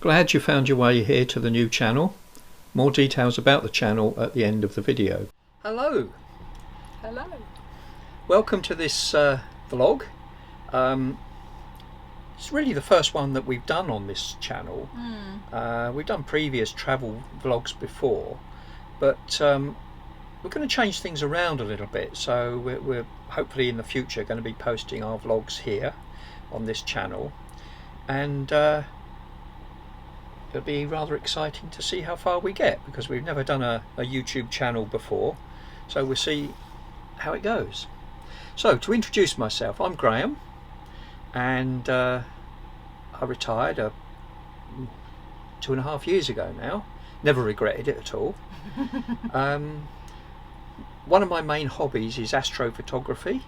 Glad you found your way here to the new channel. More details about the channel at the end of the video. Hello. Hello. Welcome to this vlog. It's really the first one that we've done on this channel. We've done previous travel vlogs before, but we're going to change things around a little bit. So we're hopefully in the future going to be posting our vlogs here on this channel, and it'll be rather exciting to see how far we get, because we've never done a YouTube channel before, so we'll see how it goes. So to introduce myself, I'm Graham, and I retired 2.5 years ago now. Never regretted it at all. One of my main hobbies is astrophotography,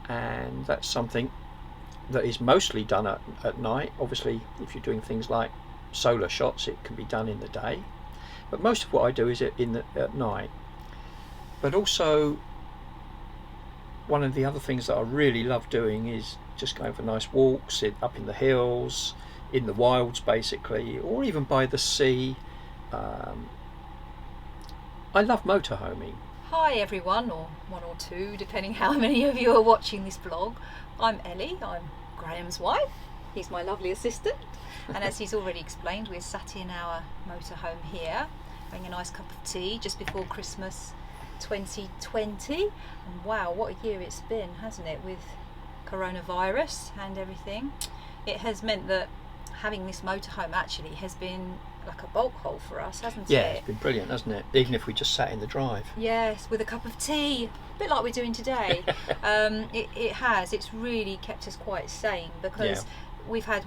and that's something that is mostly done at night. Obviously, if you're doing things like solar shots, it can be done in the day, but most of what I do is at night. But also, one of the other things that I really love doing is just going for nice walks up in the hills, in the wilds basically, or even by the sea. I love motorhoming. Hi everyone, or one or two, depending how many of you are watching this vlog. I'm Ellie, I'm Graham's wife. He's my lovely assistant. And as he's already explained, we're sat in our motorhome here, having a nice cup of tea just before Christmas 2020. And wow, what a year it's been, hasn't it, with coronavirus and everything. It has meant that having this motorhome actually has been like a bulk hole for us, hasn't it? Yeah, it's been brilliant, hasn't it? Even if we just sat in the drive. Yes, with a cup of tea, a bit like we're doing today. It's really kept us quite sane, because we've had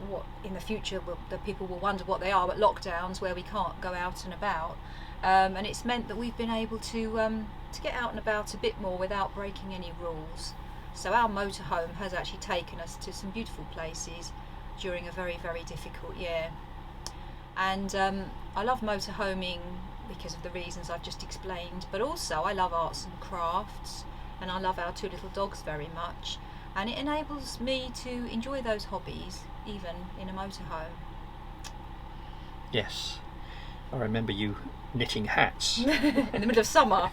what in the future the people will wonder what they are, but lockdowns where we can't go out and about, and it's meant that we've been able to get out and about a bit more without breaking any rules. So our motorhome has actually taken us to some beautiful places during a very, very difficult year. And I love motorhoming because of the reasons I've just explained, but also I love arts and crafts, and I love our two little dogs very much, and it enables me to enjoy those hobbies even in a motorhome. Yes, I remember you knitting hats. In the middle of summer.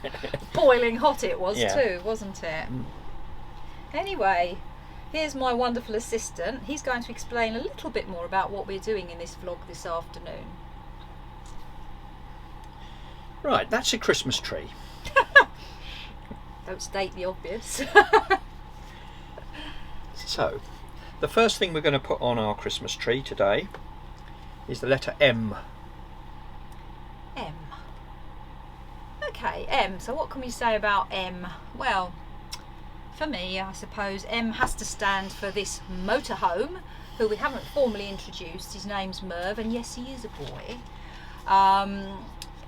Boiling hot it was too, wasn't it? Anyway, here's my wonderful assistant. He's going to explain a little bit more about what we're doing in this vlog this afternoon. Right, that's a Christmas tree. Don't state the obvious. So, the first thing we're going to put on our Christmas tree today is the letter M. M. Okay, M. So what can we say about M? Well, for me, I suppose M has to stand for this motorhome, who we haven't formally introduced. His name's Merv, and yes, he is a boy,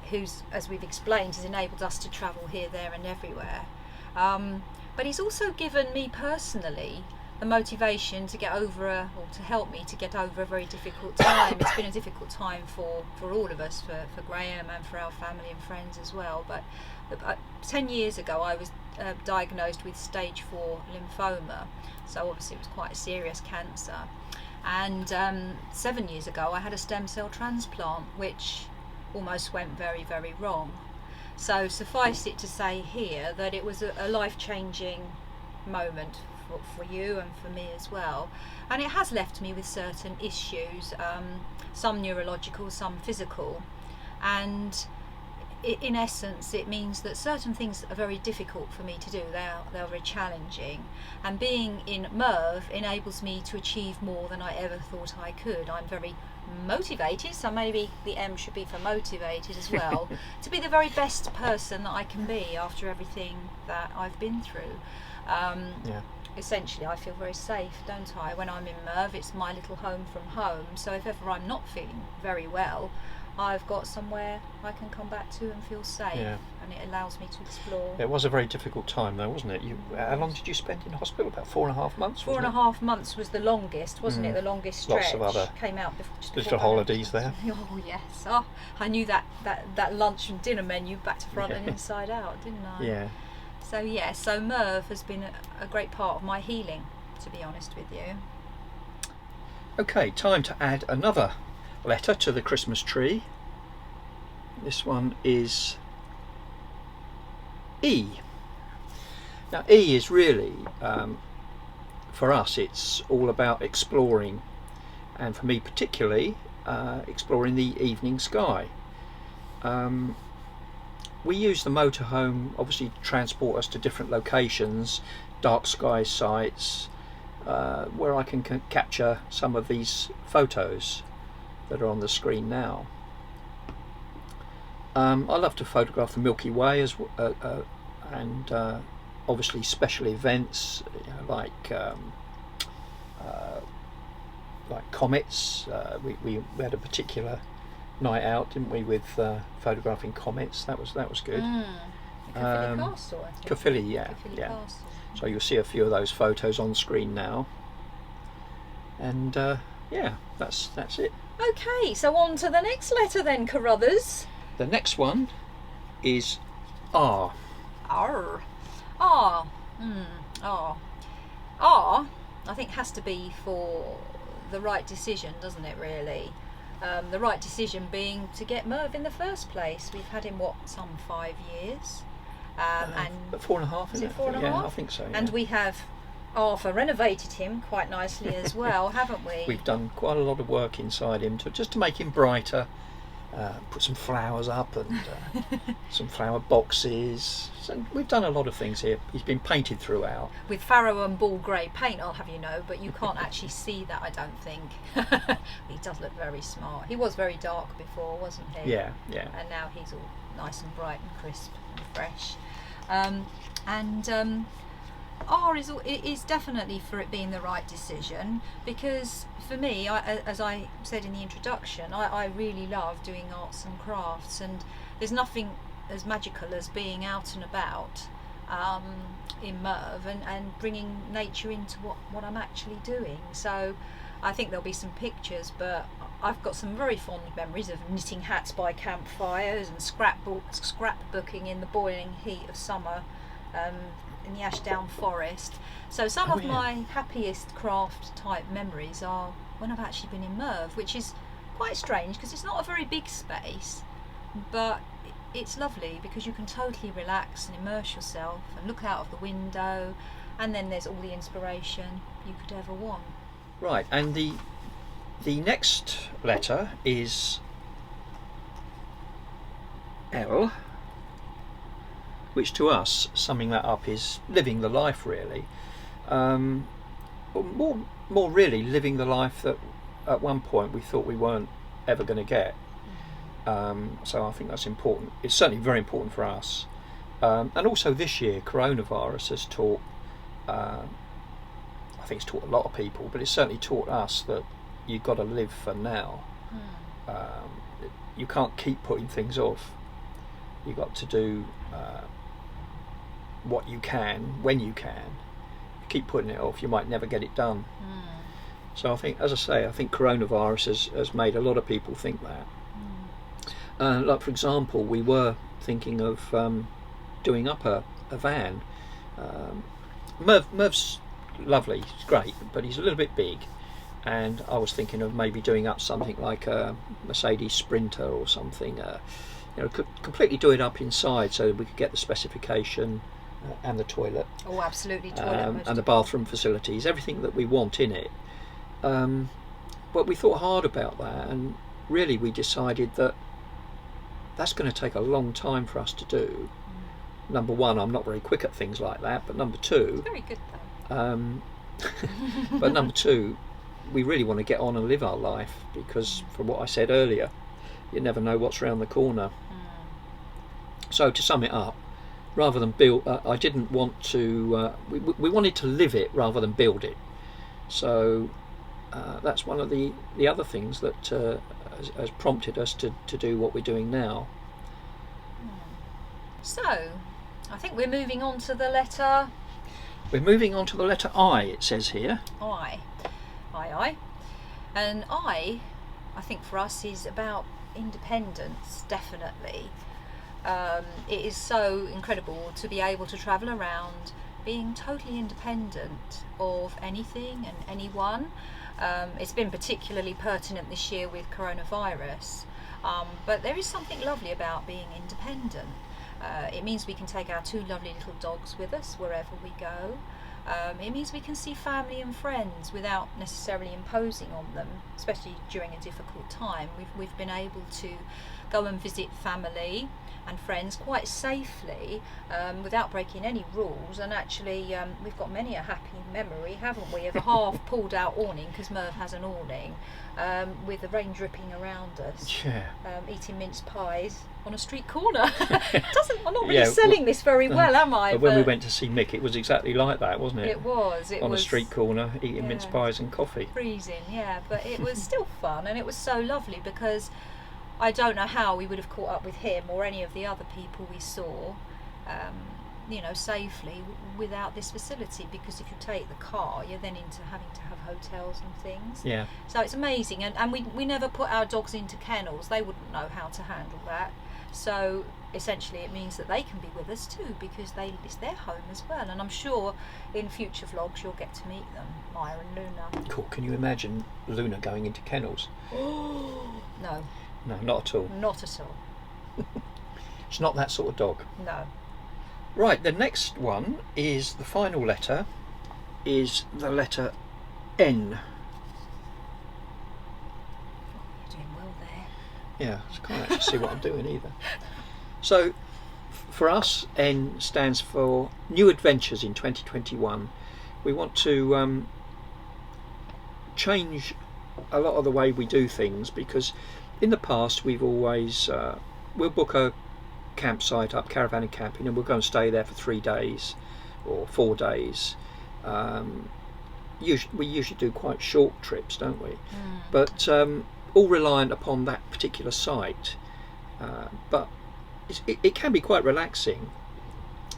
who's, as we've explained, has enabled us to travel here, there and everywhere. But he's also given me personally the motivation to get over or to help me to get over a very difficult time. It's been a difficult time for all of us, for Graham and for our family and friends as well. But 10 years ago I was diagnosed with stage 4 lymphoma, so obviously it was quite a serious cancer. And 7 years ago I had a stem cell transplant, which almost went very, very wrong. So suffice it to say here that it was a life-changing moment for you and for me as well, and it has left me with certain issues, some neurological, some physical, and in essence it means that certain things are very difficult for me to do. They're very challenging, and being in Merv enables me to achieve more than I ever thought I could. I'm very motivated, so maybe the M should be for motivated as well, to be the very best person that I can be after everything that I've been through. Essentially I feel very safe, don't I? When I'm in Merv, it's my little home from home, so if ever I'm not feeling very well, I've got somewhere I can come back to and feel safe, and it allows me to explore. It was a very difficult time though, wasn't it? How long did you spend in hospital? About 4.5 months? 4.5 months was the longest, wasn't it? The longest stretch. Lots of other came out just little holidays there. Oh yes, oh, I knew that lunch and dinner menu back to front and inside out, didn't I? Yeah. So Merv has been a great part of my healing, to be honest with you. Okay, time to add another letter to the Christmas tree. This one is E. Now E is really, for us, it's all about exploring, and for me particularly, exploring the evening sky. We use the motorhome obviously to transport us to different locations, dark sky sites, where I can capture some of these photos that are on the screen now. I love to photograph the Milky Way and obviously special events, you know, like comets. We had a particular night out, didn't we, with photographing comets. That was good. Caerphilly Castle, I think. Caerphilly, yeah. Caerphilly Yeah. Castle. So you'll see a few of those photos on screen now. And yeah, that's it. Okay, so on to the next letter then, Carruthers. The next one is R. R. R. R. R, I think, has to be for the right decision, doesn't it, really? The right decision being to get Merv in the first place. We've had him, some 5 years? And 4.5, is isn't it 4.5? Yeah, I think so. Yeah. And we have Arthur renovated him quite nicely as well, haven't we? We've done quite a lot of work inside him just to make him brighter. Put some flowers up and some flower boxes. So we've done a lot of things here. He's been painted throughout. With Farrow and Ball grey paint, I'll have you know, but you can't actually see that, I don't think. He does look very smart. He was very dark before, wasn't he? Yeah, yeah. And now he's all nice and bright and crisp and fresh. R is definitely for it being the right decision, because for me, as I said in the introduction, I really love doing arts and crafts, and there's nothing as magical as being out and about in Merv and bringing nature into what I'm actually doing. So I think there'll be some pictures, but I've got some very fond memories of knitting hats by campfires and scrapbooking in the boiling heat of summer in the Ashdown Forest. So some of my happiest craft type memories are when I've actually been in Merv, which is quite strange because it's not a very big space, but it's lovely because you can totally relax and immerse yourself and look out of the window, and then there's all the inspiration you could ever want. Right, and the next letter is L, which to us, summing that up, is living the life, really. More really living the life that at one point we thought we weren't ever going to get. So I think that's important. It's certainly very important for us. And also this year, coronavirus has taught, I think it's taught a lot of people, but it's certainly taught us that you've got to live for now. You can't keep putting things off. You've got to do what you can when you can. If you keep putting it off, you might never get it done. So I think, as I say, I think coronavirus has made a lot of people think that. Like, for example, we were thinking of doing up a van. Merv's lovely, he's great, but he's a little bit big, and I was thinking of maybe doing up something like a Mercedes Sprinter or something. Could completely do it up inside so that we could get the specification and the toilet. Oh, absolutely, toilet. And the bathroom facilities, everything that we want in it. But we thought hard about that, and really we decided that that's going to take a long time for us to do. Number one, I'm not very quick at things like that, but number two, very good though. But number two, we really want to get on and live our life, because from what I said earlier, you never know what's around the corner. So to sum it up, rather than build, I didn't want to, we wanted to live it rather than build it. So that's one of the other things that has prompted us to do what we're doing now. So I think we're moving on to the letter... We're moving on to the letter I, it says here. I. And I think for us is about independence, definitely. It is so incredible to be able to travel around being totally independent of anything and anyone. It's been particularly pertinent this year with coronavirus, but there is something lovely about being independent. It means we can take our 2 lovely little dogs with us wherever we go. It means we can see family and friends without necessarily imposing on them, especially during a difficult time. We've been able to go and visit family and friends quite safely, without breaking any rules, and actually we've got many a happy memory, haven't we, of a half pulled out awning, because Merv has an awning, with the rain dripping around us, eating mince pies on a street corner. I'm not really selling this very well, am I? But when we went to see Mick, it was exactly like that, wasn't it? It was. On a street corner, eating mince pies and coffee. Freezing, but it was still fun, and it was so lovely, because I don't know how we would have caught up with him or any of the other people we saw, safely without this facility, because if you take the car, you're then into having to have hotels and things. Yeah. So it's amazing, and we never put our dogs into kennels. They wouldn't know how to handle that. So essentially it means that they can be with us too, because it's their home as well, and I'm sure in future vlogs you'll get to meet them, Maya and Luna. Cool. Can you imagine Luna going into kennels? No, not at all. Not at all. It's not that sort of dog. No. Right, the next one is the final letter, is the letter N. You're doing well there. Yeah, I can't actually see what I'm doing either. So, for us, N stands for New Adventures in 2021. We want to change a lot of the way we do things, because in the past we've always we'll book a campsite up, caravan and camping, and we'll go and stay there for 3 days or 4 days. We usually do quite short trips, don't we? But all reliant upon that particular site. But it can be quite relaxing,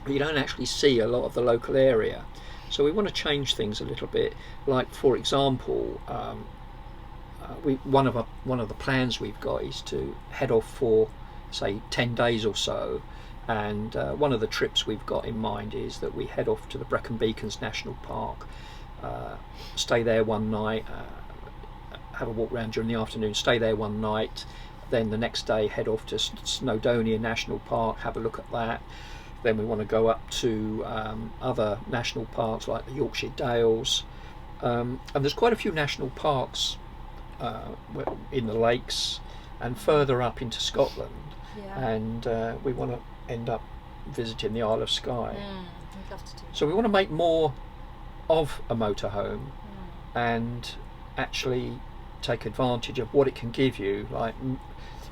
but you don't actually see a lot of the local area. So we want to change things a little bit. Like, for example, one of the plans we've got is to head off for, say, 10 days or so, and one of the trips we've got in mind is that we head off to the Brecon Beacons National Park, stay there one night, have a walk around during the afternoon, stay there one night, then the next day head off to Snowdonia National Park, have a look at that. Then we want to go up to other national parks like the Yorkshire Dales, and there's quite a few national parks in the lakes and further up into Scotland. And we want to end up visiting the Isle of Skye. We'd love to do that. So we want to make more of a motorhome and actually take advantage of what it can give you. Like,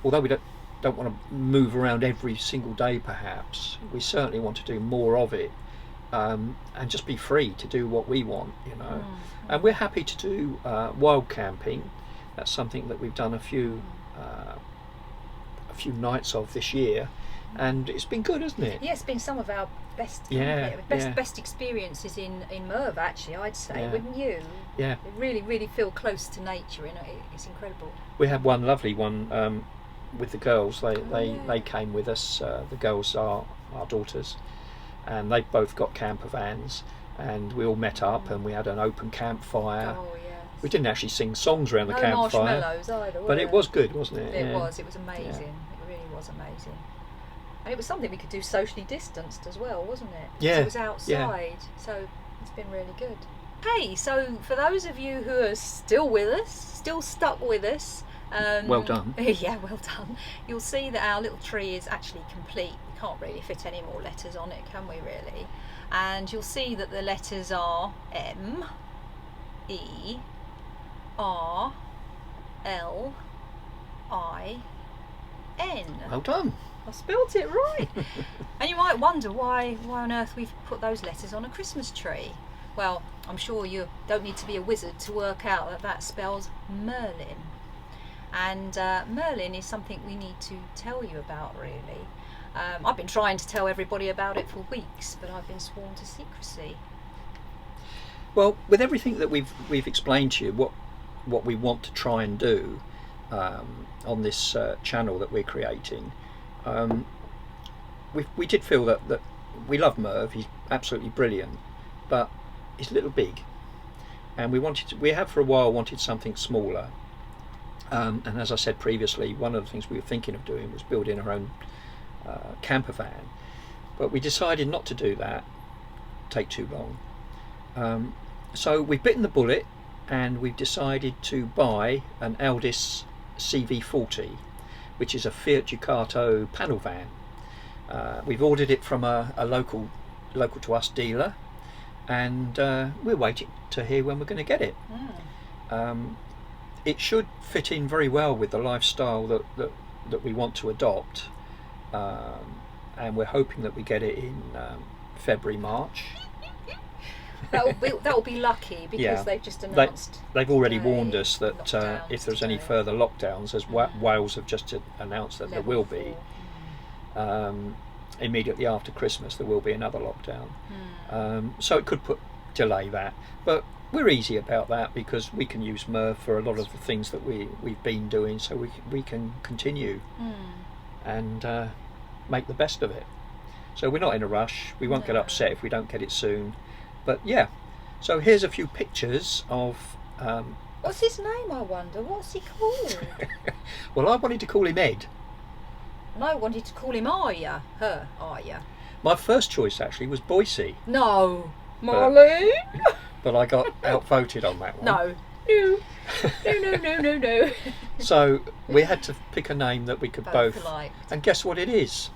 although we don't want to move around every single day, perhaps we certainly want to do more of it, and just be free to do what we want, And we're happy to do wild camping. That's something that we've done a few nights of this year, and it's been good, hasn't it? Yeah, it's been some of our best best experiences in Merv, actually, I'd say, wouldn't you? Yeah. We really, really feel close to nature, it's incredible. We had one lovely one with the girls. They came with us. The girls are our daughters, and they've both got camper vans, and we all met up and we had an open campfire. We didn't actually sing songs around the campfire. No marshmallows either, but it was good, wasn't it? It was amazing. It really was amazing. And it was something we could do socially distanced as well, wasn't it? Yeah. So it was outside, so it's been really good. Hey, so for those of you who are still with us, still stuck with us, well done. Yeah, well done. You'll see that our little tree is actually complete. We can't really fit any more letters on it, can we really? And you'll see that the letters are M, E, R, L, I, N. Well done. I spelt it right. And you might wonder why on earth we've put those letters on a Christmas tree. Well, I'm sure you don't need to be a wizard to work out that spells Merlin. And Merlin is something we need to tell you about, really. I've been trying to tell everybody about it for weeks, but I've been sworn to secrecy. Well, with everything that we've explained to you, what we want to try and do on this channel that we're creating, we did feel that we love Merv. He's absolutely brilliant, but he's a little big, and we have for a while wanted something smaller. And as I said previously, one of the things we were thinking of doing was building our own camper van, but we decided not to do that. Take too long. So we've bitten the bullet, and we've decided to buy an R.Tists CV40, which is a Fiat Ducato panel van. We've ordered it from a local to us dealer, and we're waiting to hear when we're going to get it. It should fit in very well with the lifestyle that we want to adopt, and we're hoping that we get it in February, March. That'll be lucky, because they've just announced. They've already warned us that if there's any today. further lockdowns, as Wales have just announced that there will be, immediately after Christmas there will be another lockdown. So it could delay that, but we're easy about that because we can use Merv for a lot of the things that we've been doing, so we can continue and make the best of it. So we're not in a rush. We won't get upset if we don't get it soon. But yeah, so here's a few pictures of What's his name, I wonder? What's he called? well, I wanted to call him Ed. And I wanted to call him Arya. Her, Arya. My first choice actually was Boise. No. Marlene? But I got outvoted on that one. No. No. So we had to pick a name that we could both liked. And guess what it is?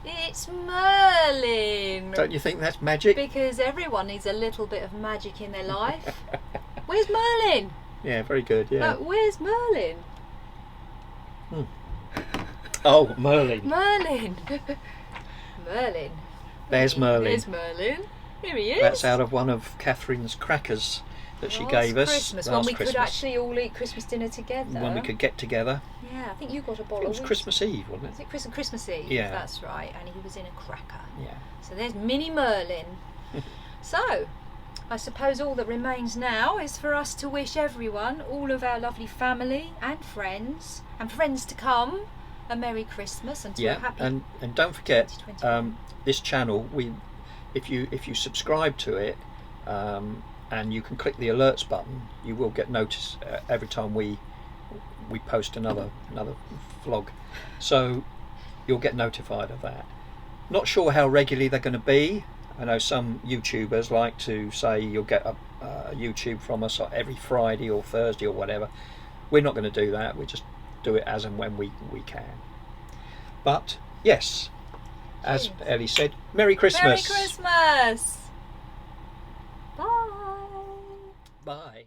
It's Merlin. Don't you think that's magic? Because everyone needs a little bit of magic in their life. Where's Merlin? Yeah, very good, yeah. Where's Merlin? Oh, Merlin. Merlin. Merlin. There's Merlin. There's Merlin. Here he is. That's out of one of Catherine's crackers that she gave us Christmas, when we could actually all eat Christmas dinner together. When we could get together. Yeah, I think you got a bottle. It was Christmas Eve, wasn't it? Was it Christmas Eve? Yeah. That's right, and he was in a cracker. Yeah. So there's Mini Merlin. So, I suppose all that remains now is for us to wish everyone, all of our lovely family and friends to come, a Merry Christmas and a happy. And don't forget, 2021. this channel, if you subscribe to it, and you can click the alerts button, you will get notice every time we post another vlog, so you'll get notified of that. Not sure how regularly they're going to be. I know some YouTubers like to say you'll get a YouTube from us every Friday or Thursday or whatever. We're not going to do that. We just do it as and when we can. But yes, as Ellie said, Merry Christmas. Merry Christmas. Bye. Bye.